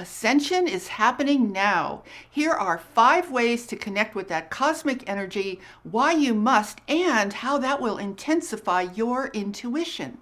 Ascension is happening now. Here are 5 ways to connect with that cosmic energy, why you must, and how that will intensify your intuition.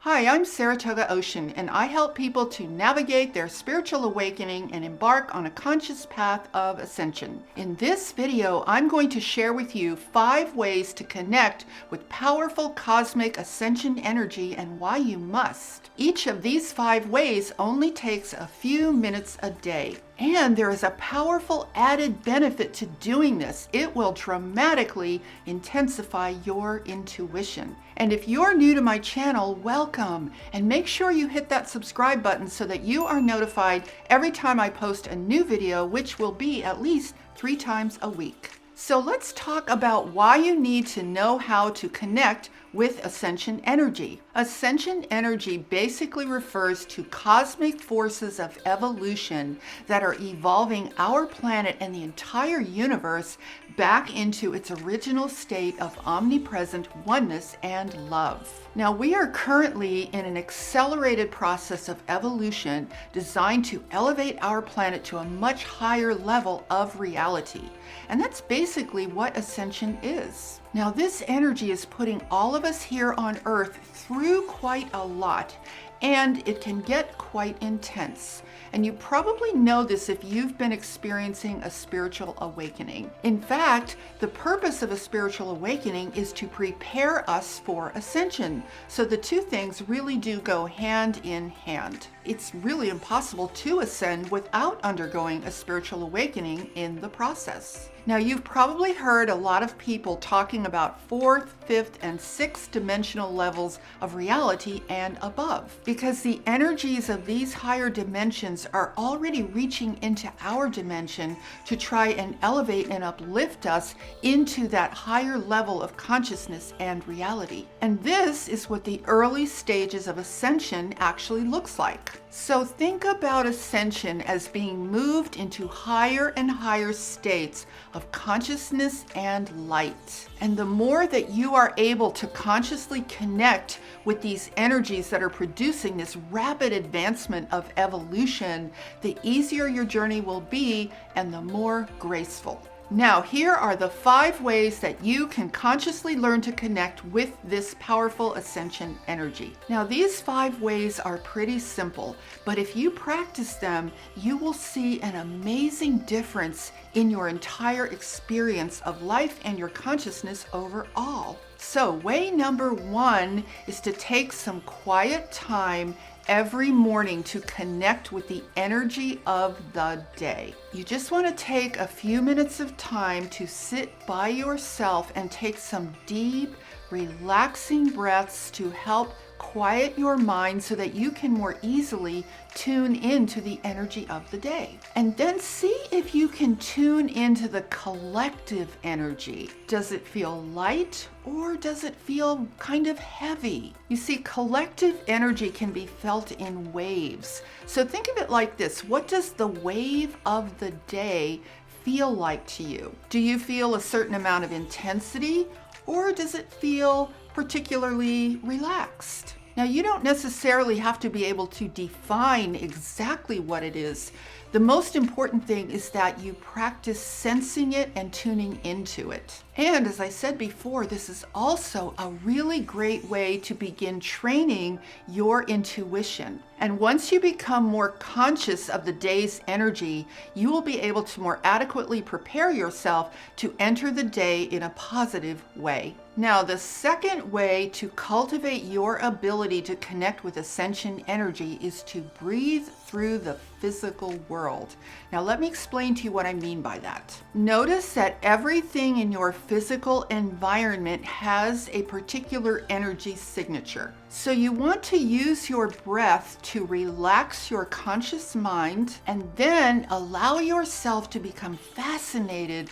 Hi, I'm Saratoga Ocean, and I help people to navigate their spiritual awakening and embark on a conscious path of ascension. In this video, I'm going to share with you 5 ways to connect with powerful cosmic ascension energy and why you must. Each of these 5 ways only takes a few minutes a day. And there is a powerful added benefit to doing this. It will dramatically intensify your intuition. And if you're new to my channel, welcome. And make sure you hit that subscribe button so that you are notified every time I post a new video, which will be at least 3 times a week. So let's talk about why you need to know how to connect with ascension energy. Ascension energy basically refers to cosmic forces of evolution that are evolving our planet and the entire universe back into its original state of omnipresent oneness and love. Now, we are currently in an accelerated process of evolution designed to elevate our planet to a much higher level of reality. And that's basically what ascension is. Now, this energy is putting all of us here on Earth through quite a lot, and it can get quite intense. And you probably know this if you've been experiencing a spiritual awakening. In fact, the purpose of a spiritual awakening is to prepare us for ascension. So the two things really do go hand in hand. It's really impossible to ascend without undergoing a spiritual awakening in the process. Now, you've probably heard a lot of people talking about 4th, 5th, and 6th dimensional levels of reality and above, because the energies of these higher dimensions are already reaching into our dimension to try and elevate and uplift us into that higher level of consciousness and reality. And this is what the early stages of ascension actually looks like. So think about ascension as being moved into higher and higher states of consciousness and light. And the more that you are able to consciously connect with these energies that are producing this rapid advancement of evolution, the easier your journey will be and the more graceful. Now, here are the 5 ways that you can consciously learn to connect with this powerful ascension energy. Now, these 5 ways are pretty simple, but if you practice them, you will see an amazing difference in your entire experience of life and your consciousness overall. So, way number 1 is to take some quiet time every morning to connect with the energy of the day. You just want to take a few minutes of time to sit by yourself and take some deep, relaxing breaths to help quiet your mind so that you can more easily tune into the energy of the day. And then see if you can tune into the collective energy. Does it feel light or does it feel kind of heavy? You see, collective energy can be felt in waves. So think of it like this. What does the wave of the day feel like to you? Do you feel a certain amount of intensity, or does it feel particularly relaxed? Now, you don't necessarily have to be able to define exactly what it is. The most important thing is that you practice sensing it and tuning into it. And as I said before, this is also a really great way to begin training your intuition. And once you become more conscious of the day's energy, you will be able to more adequately prepare yourself to enter the day in a positive way. Now, the second way to cultivate your ability to connect with ascension energy is to breathe through the physical world. Now, let me explain to you what I mean by that. Notice that everything in your physical environment has a particular energy signature. So you want to use your breath to relax your conscious mind and then allow yourself to become fascinated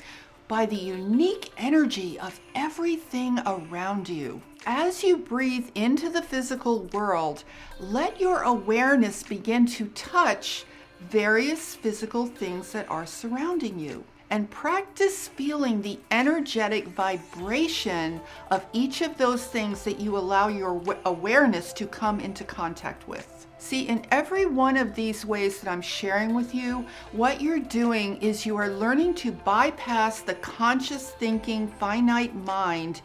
by the unique energy of everything around you. As you breathe into the physical world, let your awareness begin to touch various physical things that are surrounding you. and practice feeling the energetic vibration of each of those things that you allow your awareness to come into contact with. See, in every one of these ways that I'm sharing with you, what you're doing is you are learning to bypass the conscious thinking, finite mind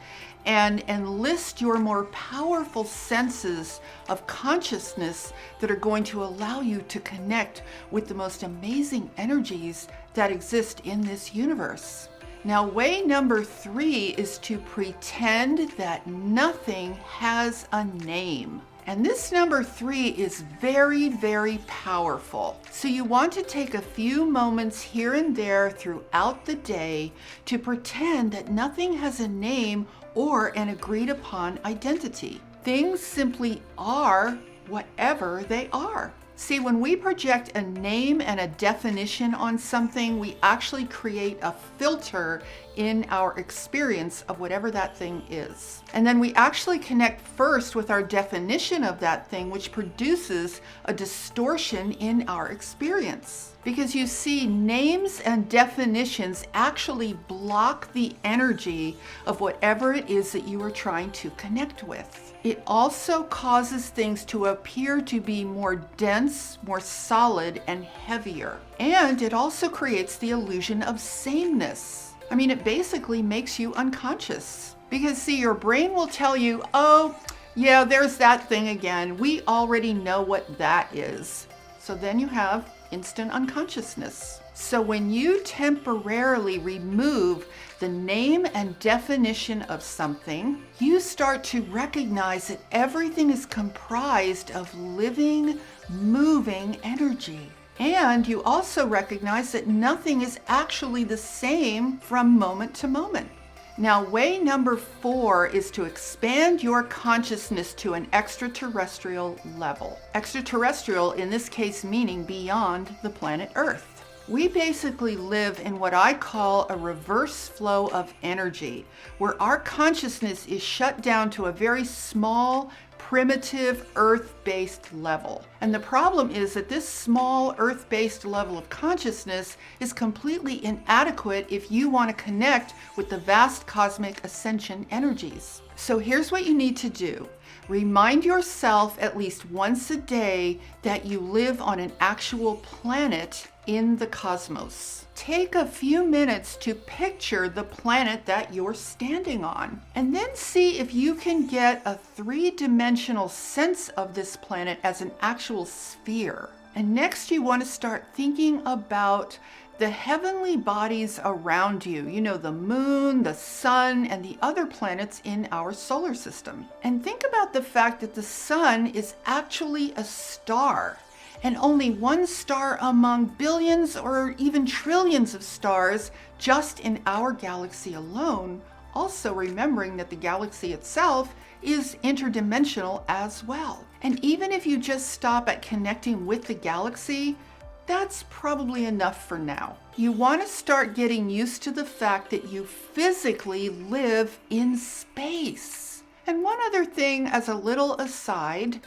and enlist your more powerful senses of consciousness that are going to allow you to connect with the most amazing energies that exist in this universe. Now, way number 3 is to pretend that nothing has a name. And this number 3 is very, very powerful. So you want to take a few moments here and there throughout the day to pretend that nothing has a name or an agreed upon identity. Things simply are whatever they are. See, when we project a name and a definition on something, we actually create a filter in our experience of whatever that thing is. And then we actually connect first with our definition of that thing, which produces a distortion in our experience. Because you see, names and definitions actually block the energy of whatever it is that you are trying to connect with. It also causes things to appear to be more dense, more solid, and heavier. And it also creates the illusion of sameness. I mean, it basically makes you unconscious. Because see, your brain will tell you, oh, yeah, there's that thing again. We already know what that is. So then you have instant unconsciousness. So when you temporarily remove the name and definition of something, you start to recognize that everything is comprised of living, moving energy. And you also recognize that nothing is actually the same from moment to moment. Now, way number 4 is to expand your consciousness to an extraterrestrial level. Extraterrestrial, in this case, meaning beyond the planet Earth. We basically live in what I call a reverse flow of energy, where our consciousness is shut down to a very small, primitive, earth-based level. And the problem is that this small, earth-based level of consciousness is completely inadequate if you want to connect with the vast cosmic ascension energies. So here's what you need to do. Remind yourself at least once a day that you live on an actual planet in the cosmos. Take a few minutes to picture the planet that you're standing on, and then see if you can get a 3-dimensional sense of this planet as an actual sphere. And next you want to start thinking about the heavenly bodies around you, you know, the moon, the sun, and the other planets in our solar system. And think about the fact that the sun is actually a star, and only one star among billions or even trillions of stars just in our galaxy alone. Also remembering that the galaxy itself is interdimensional as well. And even if you just stop at connecting with the galaxy, that's probably enough for now. You want to start getting used to the fact that you physically live in space. And one other thing as a little aside,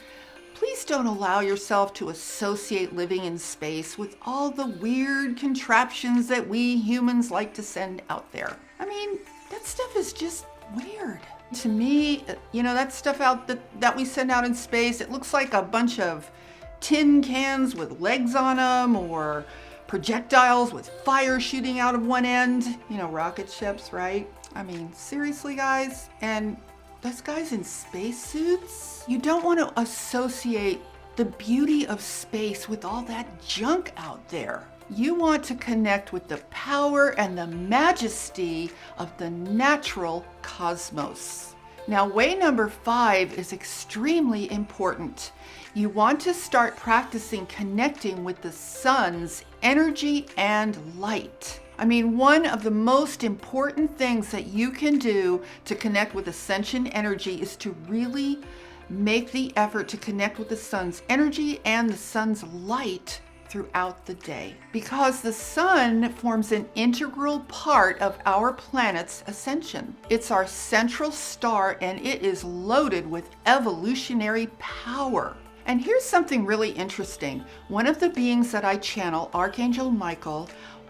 please don't allow yourself to associate living in space with all the weird contraptions that we humans like to send out there. I mean, that stuff is just weird. To me, you know, that stuff that we send out in space, it looks like a bunch of tin cans with legs on them, or projectiles with fire shooting out of one end. You know, rocket ships, right? I mean, seriously, guys? And those guys in spacesuits? You don't want to associate the beauty of space with all that junk out there. You want to connect with the power and the majesty of the natural cosmos. Now, way number 5 is extremely important. You want to start practicing connecting with the sun's energy and light. I mean, one of the most important things that you can do to connect with ascension energy is to really make the effort to connect with the sun's energy and the sun's light throughout the day. Because the sun forms an integral part of our planet's ascension. It's our central star, and it is loaded with evolutionary power. And here's something really interesting. One of the beings that I channel, Archangel Michael,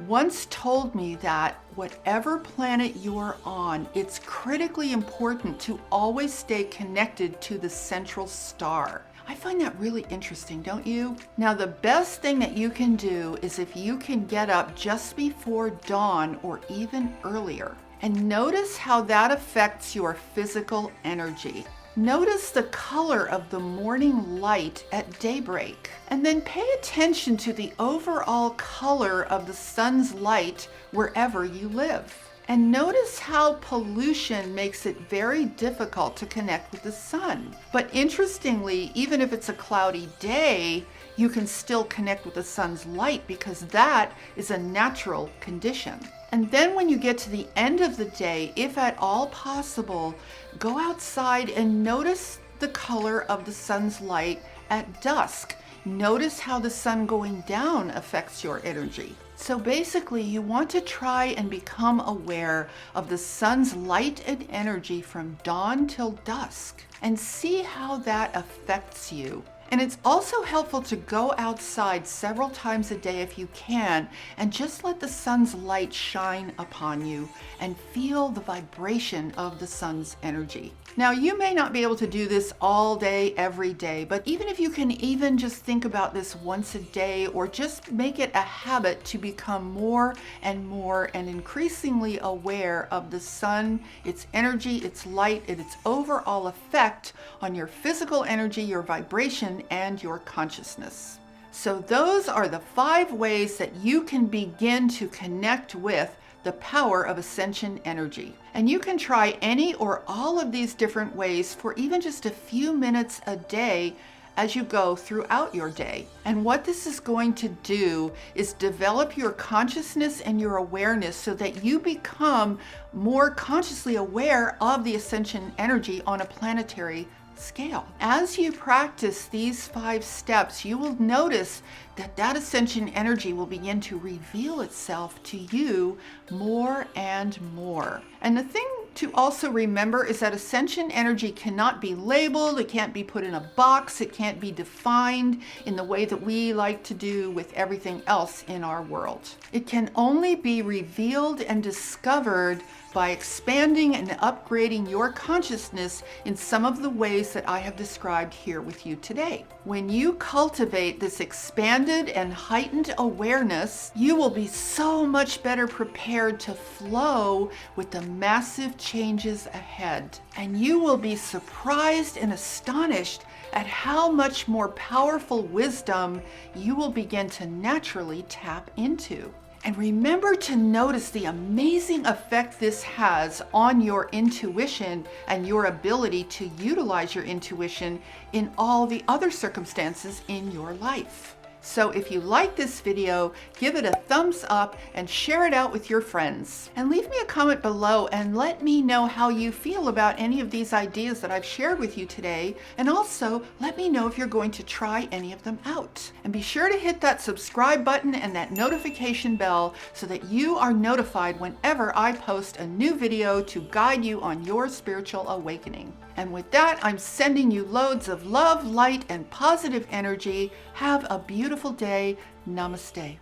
once told me that whatever planet you're on, it's critically important to always stay connected to the central star. I find that really interesting, don't you? Now, the best thing that you can do is if you can get up just before dawn or even earlier, and notice how that affects your physical energy. Notice the color of the morning light at daybreak, and then pay attention to the overall color of the sun's light wherever you live. And notice how pollution makes it very difficult to connect with the sun. But interestingly, even if it's a cloudy day, you can still connect with the sun's light because that is a natural condition. And then when you get to the end of the day, if at all possible, go outside and notice the color of the sun's light at dusk. Notice how the sun going down affects your energy. So basically, you want to try and become aware of the sun's light and energy from dawn till dusk and see how that affects you. And it's also helpful to go outside several times a day if you can and just let the sun's light shine upon you and feel the vibration of the sun's energy. Now, you may not be able to do this all day, every day, but even if you can even just think about this once a day or just make it a habit to become more and increasingly aware of the sun, its energy, its light, and its overall effect on your physical energy, your vibration, and your consciousness. So those are the 5 ways that you can begin to connect with the power of ascension energy. And you can try any or all of these different ways for even just a few minutes a day as you go throughout your day. And what this is going to do is develop your consciousness and your awareness so that you become more consciously aware of the ascension energy on a planetary scale. As you practice these 5 steps, you will notice that ascension energy will begin to reveal itself to you more and more. And the thing to also remember is that ascension energy cannot be labeled, it can't be put in a box, it can't be defined in the way that we like to do with everything else in our world. It can only be revealed and discovered by expanding and upgrading your consciousness in some of the ways that I have described here with you today. When you cultivate this expanded and heightened awareness, you will be so much better prepared to flow with the massive changes ahead. And you will be surprised and astonished at how much more powerful wisdom you will begin to naturally tap into. And remember to notice the amazing effect this has on your intuition and your ability to utilize your intuition in all the other circumstances in your life. So if you like this video, give it a thumbs up and share it out with your friends. And leave me a comment below and let me know how you feel about any of these ideas that I've shared with you today. And also let me know if you're going to try any of them out. And be sure to hit that subscribe button and that notification bell so that you are notified whenever I post a new video to guide you on your spiritual awakening. And with that, I'm sending you loads of love, light, and positive energy. Have a beautiful day. Namaste.